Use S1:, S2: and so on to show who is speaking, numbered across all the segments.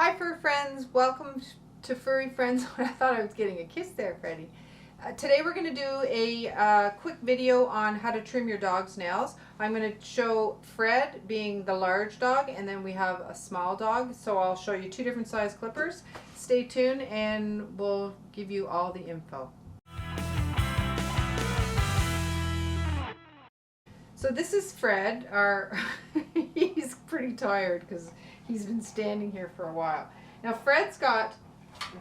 S1: Hi fur friends, welcome to Furry Friends. I thought I was getting a kiss there, Freddie. Today we're going to do a quick video on how to trim your dog's nails. I'm going to show Fred being the large dog, and then we have a small dog. So I'll show you two different size clippers. Stay tuned and we'll give you all the info. So this is Fred. He's pretty tired because he's been standing here for a while. Now Fred's got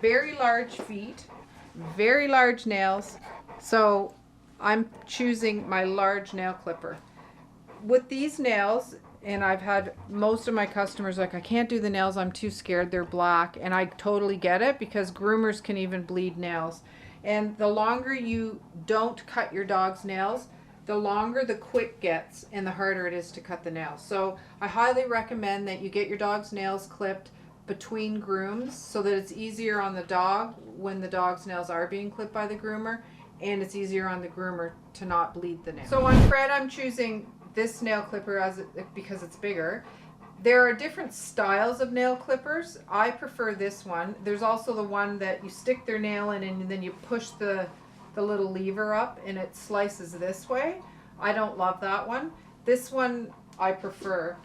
S1: very large feet, very large nails, so I'm choosing my large nail clipper. With these nails, and I've had most of my customers like, I can't do the nails, I'm too scared, they're black, and I totally get it because groomers can even bleed nails. And the longer you don't cut your dog's nails, the longer the quick gets and the harder it is to cut the nails. So I highly recommend that you get your dog's nails clipped between grooms so that it's easier on the dog when the dog's nails are being clipped by the groomer, and it's easier on the groomer to not bleed the nail. So on Fred, I'm choosing this nail clipper because it's bigger. There are different styles of nail clippers. I prefer this one. There's also the one that you stick their nail in and then you push the little lever up and it slices this way. I don't love that one. This one I prefer,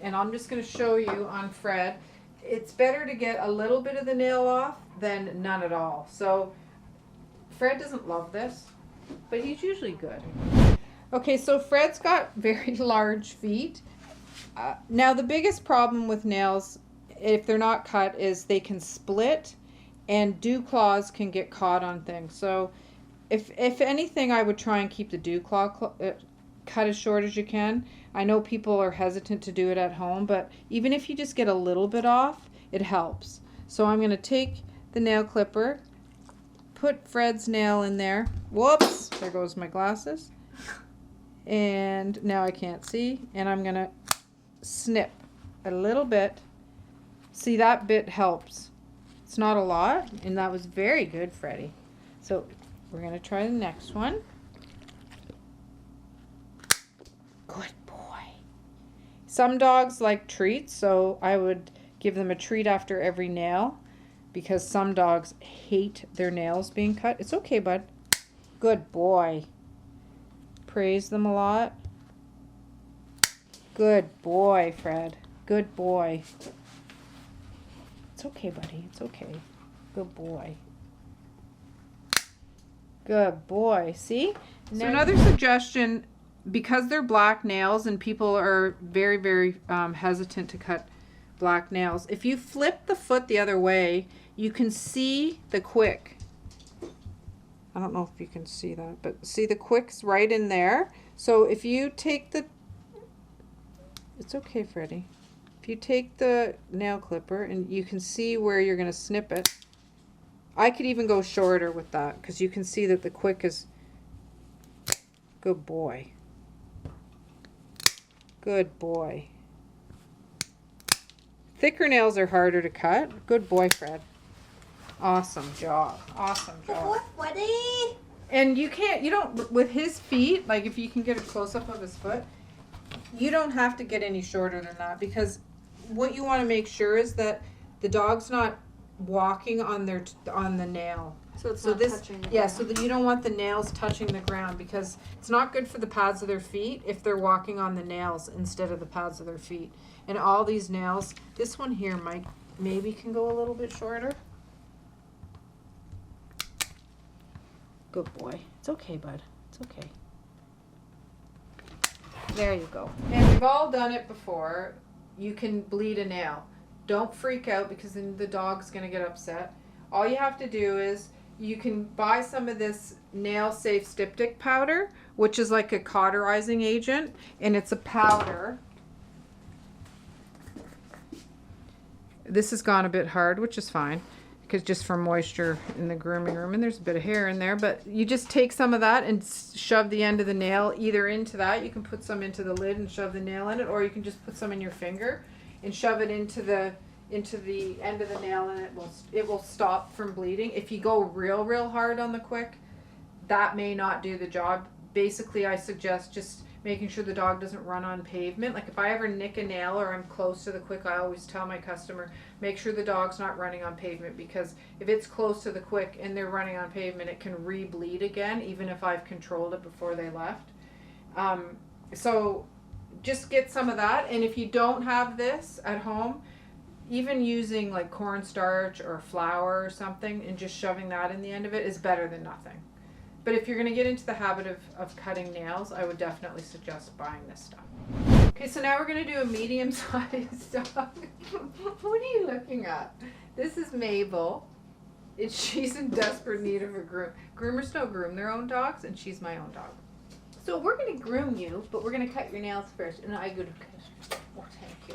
S1: and I'm just going to show you on Fred. It's better to get a little bit of the nail off than none at all. So Fred doesn't love this, but he's usually good. Okay, so Fred's got very large feet. Now the biggest problem with nails, if they're not cut, is they can split and dew claws can get caught on things. So if anything, I would try and keep the dew claw cut as short as you can. I know people are hesitant to do it at home, but even if you just get a little bit off, it helps. So I'm going to take the nail clipper, put Fred's nail in there. Whoops, there goes my glasses. And now I can't see. And I'm going to snip a little bit. See, that bit helps. It's not a lot, and that was very good, Freddie. So we're going to try the next one. Good boy. Some dogs like treats, so I would give them a treat after every nail because some dogs hate their nails being cut. It's okay, bud. Good boy. Praise them a lot. Good boy, Fred. Good boy. It's okay, buddy. It's okay. Good boy. Good boy. See? So another suggestion, because they're black nails and people are very, very hesitant to cut black nails, if you flip the foot the other way, you can see the quick. I don't know if you can see that, but see the quick's right in there. So if you take the, it's okay, Freddie. If you take the nail clipper and you can see where you're going to snip it, I could even go shorter with that because you can see that the quick is, good boy. Good boy. Thicker nails are harder to cut. Good boy, Fred. Awesome job. Awesome job.
S2: Good boy, Freddie.
S1: And you don't, with his feet, like if you can get a close-up of his foot, you don't have to get any shorter than that because what you want to make sure is that the dog's not walking on the nail.
S2: So it's not touching the ground.
S1: So that you don't want the nails touching the ground because it's not good for the pads of their feet if they're walking on the nails instead of the pads of their feet. And all these nails, this one here maybe can go a little bit shorter. Good boy. It's okay, bud. It's okay. There you go. And we've all done it before. You can bleed a nail. Don't freak out because then the dog's going to get upset. All you have to do is you can buy some of this nail safe styptic powder, which is like a cauterizing agent, and it's a powder. This has gone a bit hard, which is fine because just for moisture in the grooming room, and there's a bit of hair in there, but you just take some of that and shove the end of the nail either into that. You can put some into the lid and shove the nail in it, or you can just put some in your finger and shove it into the end of the nail, and it will stop from bleeding. If you go real hard on the quick, that may not do the job. Basically, I suggest just making sure the dog doesn't run on pavement. Like if I ever nick a nail or I'm close to the quick, I always tell my customer, make sure the dog's not running on pavement, because if it's close to the quick and they're running on pavement, it can re-bleed again, even if I've controlled it before they left. So just get some of that. And if you don't have this at home, even using like cornstarch or flour or something and just shoving that in the end of it is better than nothing. But if you're going to get into the habit of cutting nails, I would definitely suggest buying this stuff. Okay, so now we're going to do a medium-sized dog. What are you looking at? This is Mabel. She's in desperate need of a groom. Groomers don't groom their own dogs, and she's my own dog. So we're going to groom you, but we're going to cut your nails first. And I go to cut. Oh, thank you.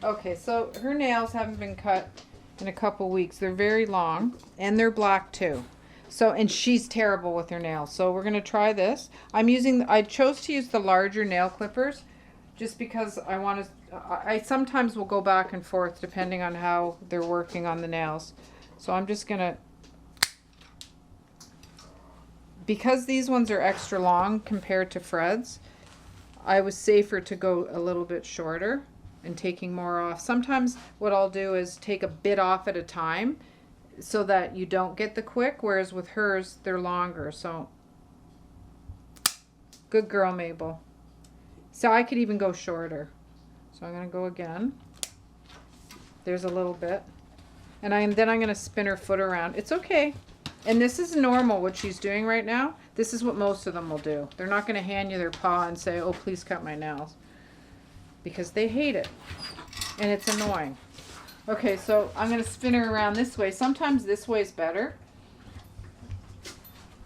S1: Okay, so her nails haven't been cut in a couple weeks. They're very long, and they're black too. So, and she's terrible with her nails. So we're going to try this. I chose to use the larger nail clippers just because I sometimes will go back and forth depending on how they're working on the nails. So I'm just going to, because these ones are extra long compared to Fred's, I was safer to go a little bit shorter and taking more off. Sometimes what I'll do is take a bit off at a time so that you don't get the quick, whereas with hers, they're longer. So, good girl, Mabel. So I could even go shorter. So I'm going to go again. There's a little bit. And then I'm going to spin her foot around. It's okay. And this is normal, what she's doing right now. This is what most of them will do. They're not going to hand you their paw and say, oh, please cut my nails. Because they hate it. And it's annoying. Okay, so I'm going to spin her around this way. Sometimes this way is better.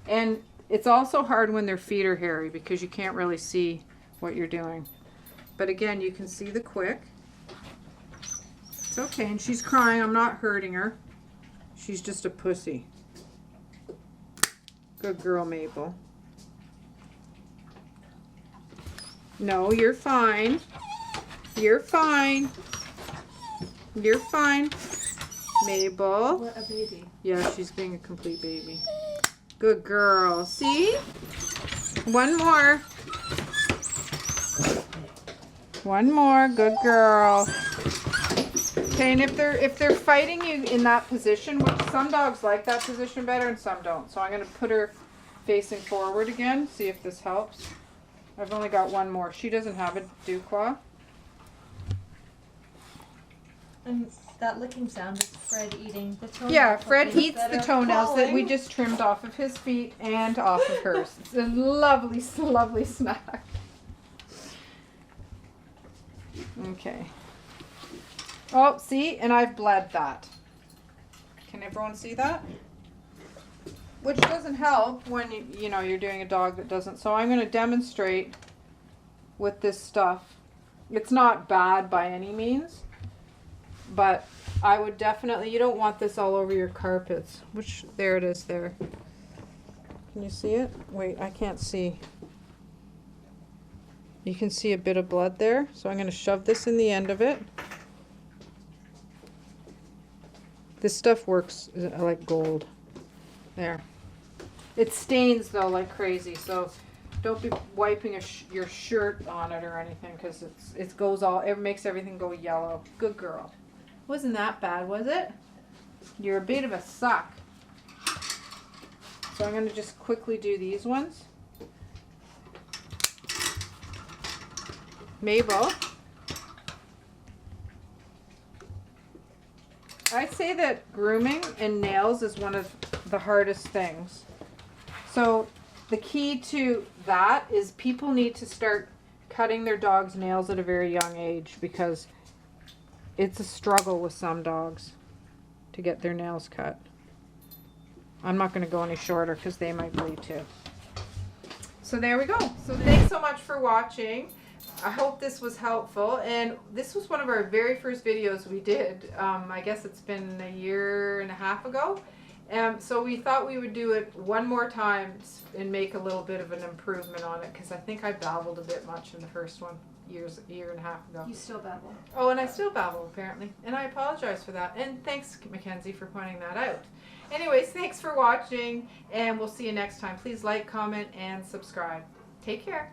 S1: And it's also hard when their feet are hairy because you can't really see what you're doing. But again, you can see the quick. It's okay, and she's crying. I'm not hurting her. She's just a pussy. Good girl, Mabel. No, you're fine. You're fine. You're fine, Mabel.
S2: What a baby.
S1: Yeah, she's being a complete baby. Good girl. See? One more. One more. Good girl. Okay, and if they're fighting you in that position, which some dogs like that position better and some don't. So I'm going to put her facing forward again, see if this helps. I've only got one more. She doesn't have a dew claw.
S2: And that licking sound is Fred eating the toenails.
S1: Yeah, Fred eats the toenails that we just trimmed off of his feet and off of hers. It's a lovely, lovely snack. Okay. Oh, see? And I've bled that. Can everyone see that? Which doesn't help when you're doing a dog that doesn't. So I'm going to demonstrate with this stuff. It's not bad by any means. But I would definitely, you don't want this all over your carpets. There it is there. Can you see it? Wait, I can't see. You can see a bit of blood there. So I'm going to shove this in the end of it. This stuff works like gold. There. It stains though like crazy. So don't be wiping your shirt on it or anything because it makes everything go yellow. Good girl. Wasn't that bad, was it? You're a bit of a suck. So I'm going to just quickly do these ones. Mabel. I'd say that grooming and nails is one of the hardest things. So the key to that is people need to start cutting their dog's nails at a very young age because it's a struggle with some dogs to get their nails cut. I'm not going to go any shorter because they might bleed too. So there we go. So thanks so much for watching. I hope this was helpful. And this was one of our very first videos we did. I guess it's been a year and a half ago. So we thought we would do it one more time and make a little bit of an improvement on it because I think I babbled a bit much in the first one. A year and a half ago.
S2: You still babble.
S1: Oh, and I still babble, apparently. And I apologize for that. And thanks, Mackenzie, for pointing that out. Anyways, thanks for watching, and we'll see you next time. Please like, comment, and subscribe. Take care.